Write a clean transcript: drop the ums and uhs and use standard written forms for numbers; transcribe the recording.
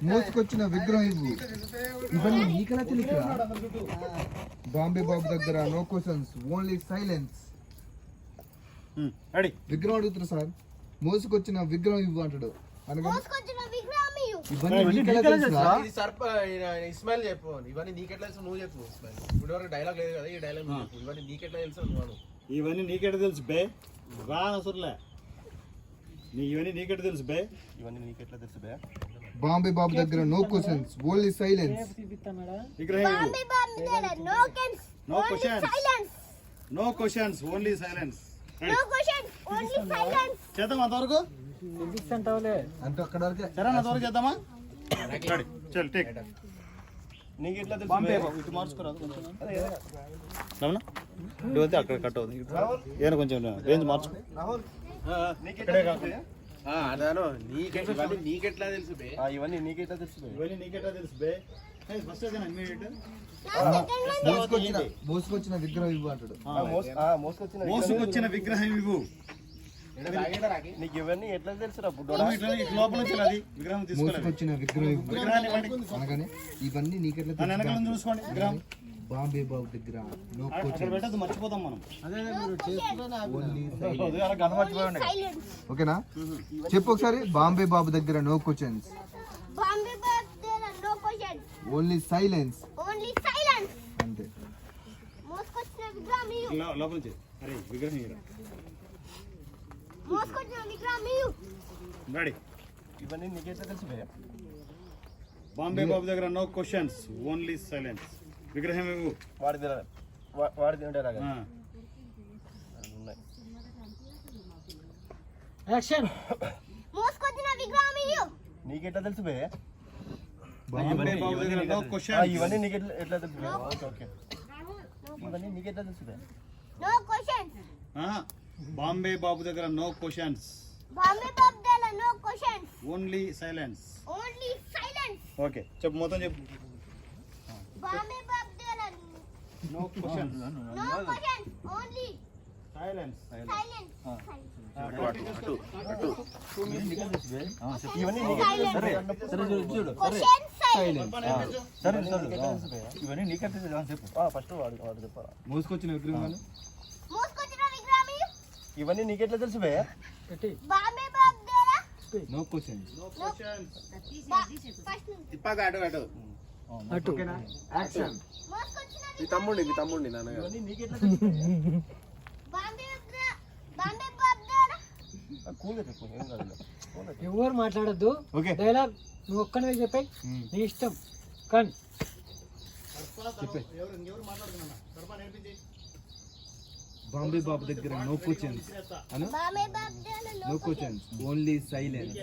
మోసుకొచ్చిన విగ్రహం ఇవ్వు. ఇవన్నీ నీకెలా తెలుసురా? బాంబే బాబు దగ్గర నో క్వశ్చన్స్, ఓన్లీ సైలెన్స్. విగ్రహం అడుగుతున్నా సార్, మోసుకొచ్చిన విగ్రహం ఇవ్వు అంటాడు. అనగా ఇవన్నీ నీకెలా తెలుసురా? ఇస్మాయిల్ చెప్పు, ఇవన్నీ నీకెట్లా తెలుసు నువ్వు చెప్పు. ఇప్పుడు వరకు డైలాగ్ లేదు కదా, ఈ డైలాగ్ ఇవన్నీ నీకెట్లా తెలుసు నువ్వు. ఇవన్నీ నీకెట్లా తెలుసు బే? రానసుర్లే ఇవన్నీ నీకెట్లా తెలుసు బే? ఇవన్నీ నీకెట్లా తెలుసు బే? బాంబే బాబు దగ్గర no questions, only silence. No questions only silence. చేద్దాం అంతవరకు, అంటే అక్కడ వరకే. సరే అంతవరకు చేద్దామా? చల్ టేక్. నీకు ఎట్లా తెలుసు? ఇటు మార్చుకోరాదు కొంచెం, అక్కడ కట్ అవుతుంది. ఏదైనా కొంచెం రేంజ్ మార్చుకో. నీకెట్లా తెలుసు బే? ఇవన్నీ నీకెట్లా తెలుసు బే? ఇవన్నీ నీకెట్లా తెలుసు బే? ఫస్ట్ మోసుకొచ్చిన విగ్రహం ఇవ్వు అంటాడు. మోసుకొచ్చిన విగ్రహం ఇవ్వు. నీకు ఇవన్నీ ఎట్లా తెలుసు? లోపల నుంచి అది విగ్రహం మోసుకొచ్చిన విగ్రహం ఇవ్వు అనగానే ఇవన్నీ నీకెట్లా తెలుసు? చూసుకోండి. విగ్రహం బాంబే బాబు దగ్గర నో క్వశ్చన్స్, పెట్టదు, మర్చిపోతాం మనం. ఓకేనా? చెప్పు ఒకసారి. బాంబే బాబు దగ్గర నో క్వశ్చన్స్, ఓన్లీ సైలెన్స్. అంతే. లోపల నుంచి అరే విగ్రహం రెడీ. ఇవన్నీ నీకెట్లా తెలుసు బే? బాంబే బాబు దగ్గర నో క్వశ్చన్స్, ఓన్లీ సైలెన్స్. విగ్రహం ఇవ్వు. వాడి తింటారా? నీకెట్లా తెలుసు బే? బాంబే బాబు దగ్గర నో క్వశ్చన్స్. ఇవన్నీ నీకెట్లా తెలుసు బే? ఓకే, ఇవన్నీ నీకెట్లా తెలుసు బే? బాంబే బాబు దగ్గర no questions, only silence. Okay చెప్పు, మొత్తం చెప్పు. No questions, silence. ఇవన్నీ నీకెట్లా చెప్పు. ఫస్ట్ వాడు చెప్పారా? మోసుకొచ్చిన విగ్రహం ఇవన్నీ నీకెట్లా తెలుసు బే? No questions. తిప్పాక అటు అటు యాక్షన్. మీ తమ్ముడిని నాన్నగారు. ఎవరు మాట్లాడద్దు. డైలాగ్ నువ్వు ఒక్కనే చెప్పాయి, నీ ఇష్టం. కన్ బాంబే బాబు దగ్గర no questions, no questions, only silence.